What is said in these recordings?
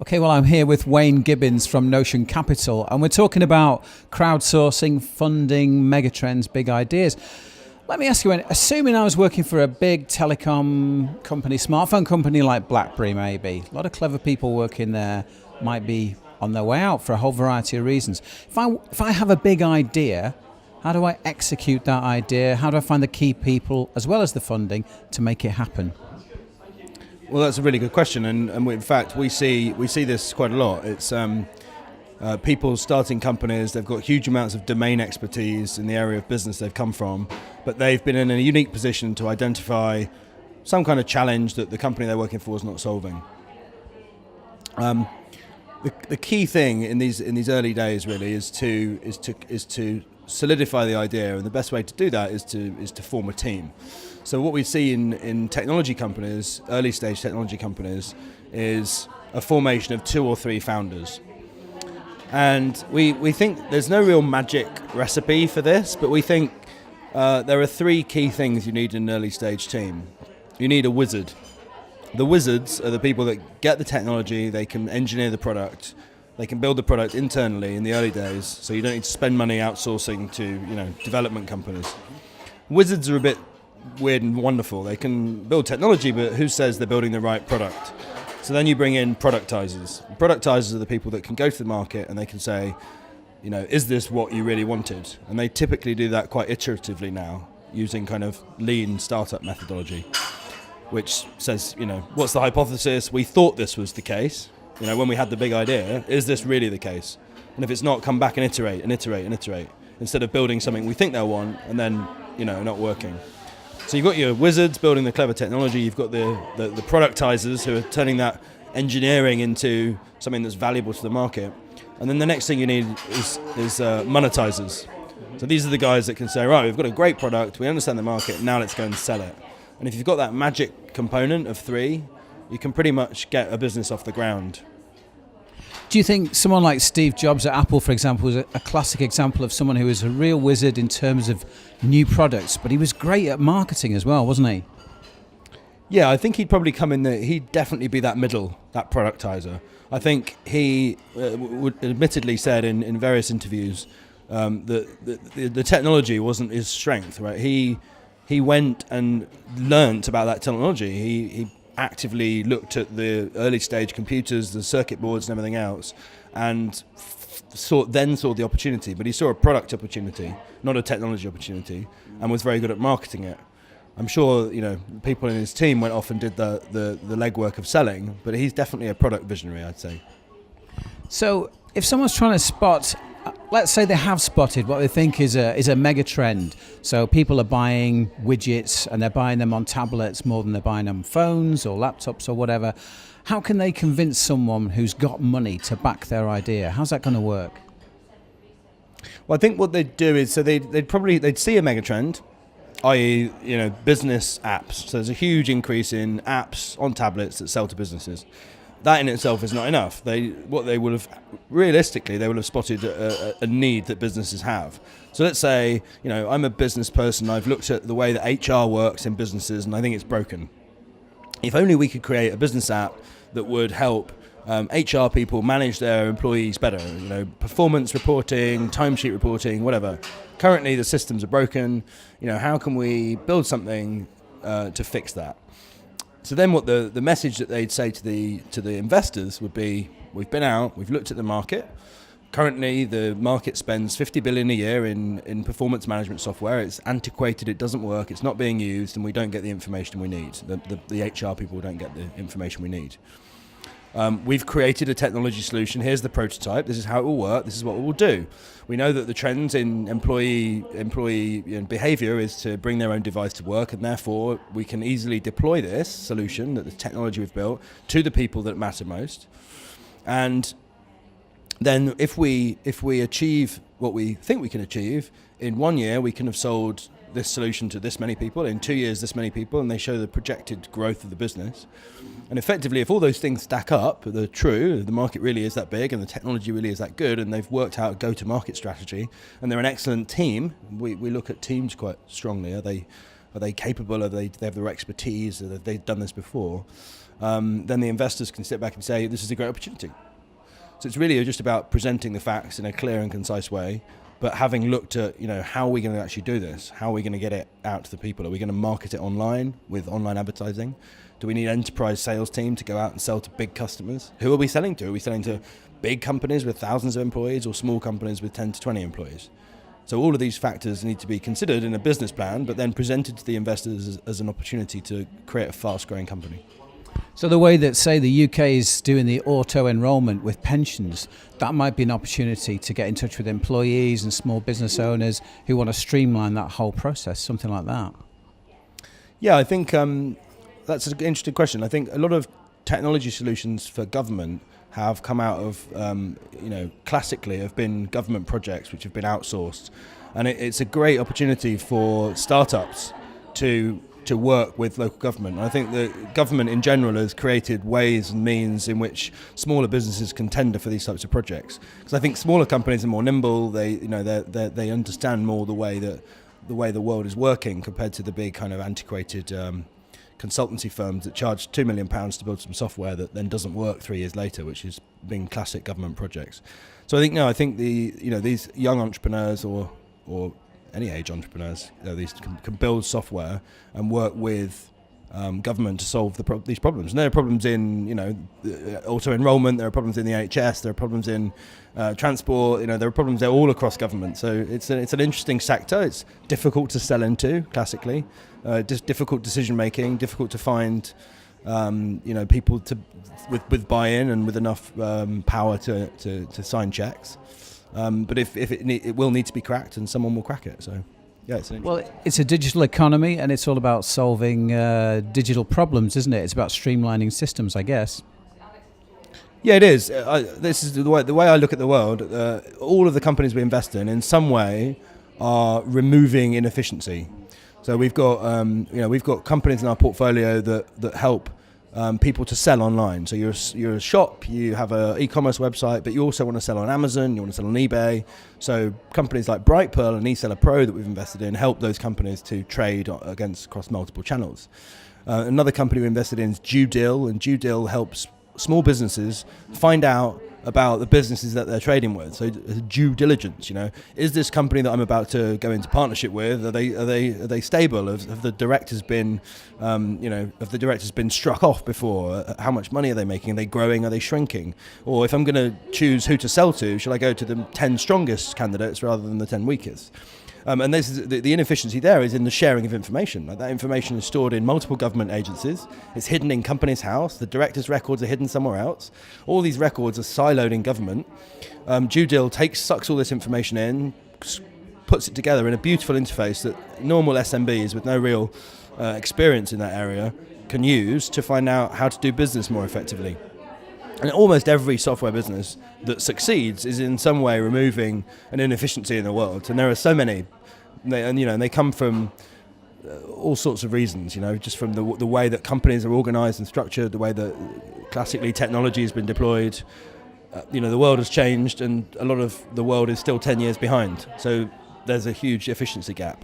Okay, well, I'm here with Wayne Gibbins from Notion Capital, and we're talking about crowdsourcing, funding, megatrends, big ideas. Let me ask you, Wayne, assuming I was working for a big telecom company, smartphone company like BlackBerry maybe, a lot of clever people working there might be on their way out for a whole variety of reasons. If I have a big idea, how do I execute that idea? How do I find the key people as well as the funding to make it happen? Well, that's a really good question, and in fact we see this quite a lot. It's people starting companies. They've got huge amounts of domain expertise in the area of business they've come from, but they've been in a unique position to identify some kind of challenge that the company they're working for is not solving. The key thing in these early days really is to solidify the idea, and the best way to do that is to form a team. So what we see in technology companies, early stage technology companies, is a formation of 2 or 3 founders. And we think there's no real magic recipe for this, but we think there are 3 key things you need in an early stage team. You need a wizard. The wizards are the people that get the technology, they can engineer the product, they can build the product internally in the early days, so you don't need to spend money outsourcing to development companies. Wizards are a bit weird and wonderful. They can build technology, but who says they're building the right product? So then you bring in productizers. Productizers are the people that can go to the market and they can say, is this what you really wanted? And they typically do that quite iteratively now, using kind of lean startup methodology, which says, what's the hypothesis? We thought this was the case. When we had the big idea, is this really the case? And if it's not, come back and iterate, instead of building something we think they'll want and then, not working. So you've got your wizards building the clever technology, you've got the productizers who are turning that engineering into something that's valuable to the market. And then the next thing you need is monetizers. So these are the guys that can say, right, we've got a great product, we understand the market, now let's go and sell it. And if you've got that magic component of 3, you can pretty much get a business off the ground. Do you think someone like Steve Jobs at Apple, for example, was a classic example of someone who was a real wizard in terms of new products, but he was great at marketing as well, wasn't he? Yeah, I think he'd probably come in there. He'd definitely be that middle, that productizer. I think he would admittedly said in various interviews that the technology wasn't his strength, right? He went and learnt about that technology. He actively looked at the early stage computers, the circuit boards and everything else, and saw the opportunity. But he saw a product opportunity, not a technology opportunity, and was very good at marketing it. I'm sure people in his team went off and did the legwork of selling, but he's definitely a product visionary, I'd say. So if someone's trying to spot, let's say they have spotted what they think is a mega trend. So people are buying widgets and they're buying them on tablets more than they're buying on phones or laptops or whatever. How can they convince someone who's got money to back their idea? How's that going to work? Well, I think what they'd do is they'd see a mega trend, i.e., business apps. So there's a huge increase in apps on tablets that sell to businesses. That in itself is not enough. They would have spotted a need that businesses have. So let's say, I'm a business person, I've looked at the way that HR works in businesses and I think it's broken. If only we could create a business app that would help HR people manage their employees better, performance reporting, timesheet reporting, whatever. Currently the systems are broken, how can we build something to fix that? So then what the message that they'd say to the investors would be, we've been out, we've looked at the market. Currently the market spends $50 billion a year in performance management software. It's antiquated, it doesn't work, it's not being used, and we don't get the information we need. The HR people don't get the information we need. We've created a technology solution. Here's the prototype. This is how it will work. This is what it will do. We know that the trends in employee behavior is to bring their own device to work, and therefore we can easily deploy this solution, that the technology we've built, to the people that matter most. And then if we achieve what we think we can achieve, in 1 year we can have sold this solution to this many people, in 2 years this many people, and they show the projected growth of the business. And effectively, if all those things stack up, they're true, the market really is that big and the technology really is that good, and they've worked out a go-to-market strategy, and they're an excellent team. We look at teams quite strongly. Are they Are they capable? They have the expertise? Have they done this before? Then the investors can sit back and say, this is a great opportunity. So it's really just about presenting the facts in a clear and concise way, but having looked at, how are we going to actually do this? How are we going to get it out to the people? Are we going to market it online with online advertising? Do we need an enterprise sales team to go out and sell to big customers? Who are we selling to? Are we selling to big companies with thousands of employees or small companies with 10 to 20 employees? So all of these factors need to be considered in a business plan, but then presented to the investors as an opportunity to create a fast-growing company. So the way that, say, the UK is doing the auto-enrolment with pensions, that might be an opportunity to get in touch with employees and small business owners who want to streamline that whole process, something like that. Yeah, I think that's an interesting question. I think a lot of technology solutions for government have come out of, classically have been government projects which have been outsourced. And it's a great opportunity for startups to work with local government. And I think the government in general has created ways and means in which smaller businesses can tender for these types of projects. Because I think smaller companies are more nimble. They understand more the way the world is working compared to the big kind of antiquated consultancy firms that charge £2 million to build some software that then doesn't work 3 years later, which has been classic government projects. So I think these young entrepreneurs or any age entrepreneurs, these can build software and work with government to solve these problems. And there are problems in auto enrolment. There are problems in the NHS. There are problems in transport. There are problems there all across government. So it's an interesting sector. It's difficult to sell into classically. Difficult decision making. Difficult to find people with buy-in and with enough power to sign checks. But if it will need to be cracked, and someone will crack it. So, yeah, it's a digital economy, and it's all about solving digital problems, isn't it? It's about streamlining systems, I guess. Yeah, it is. This is the way I look at the world. All of the companies we invest in some way, are removing inefficiency. So we've got companies in our portfolio that help people to sell online. So you're a shop, you have an e-commerce website, but you also want to sell on Amazon, you want to sell on eBay. So companies like Brightpearl and eSeller Pro that we've invested in help those companies to trade across multiple channels. Another company we invested in is DueDill, and DueDill helps small businesses find out about the businesses that they're trading with. So due diligence, is this company that I'm about to go into partnership with, are they stable? Have the directors been, struck off before? How much money are they making? Are they growing? Are they shrinking? Or if I'm going to choose who to sell to, should I go to the 10 strongest candidates rather than the 10 weakest? And this is the inefficiency there is in the sharing of information. Like that information is stored in multiple government agencies. It's hidden in company's house. The directors' records are hidden somewhere else. All these records are siloed in government. DueDill sucks all this information in, puts it together in a beautiful interface that normal SMBs with no real experience in that area can use to find out how to do business more effectively. And almost every software business that succeeds is in some way removing an inefficiency in the world. And there are so many, they come from all sorts of reasons, just from the way that companies are organized and structured, the way that classically technology has been deployed. The world has changed, and a lot of the world is still 10 years behind. So there's a huge efficiency gap.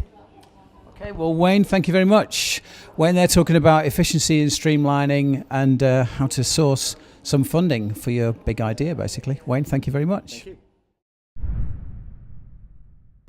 Okay, well, Wayne, thank you very much. Wayne, they're talking about efficiency and streamlining and how to source some funding for your big idea, basically. Wayne, thank you very much. Thank you.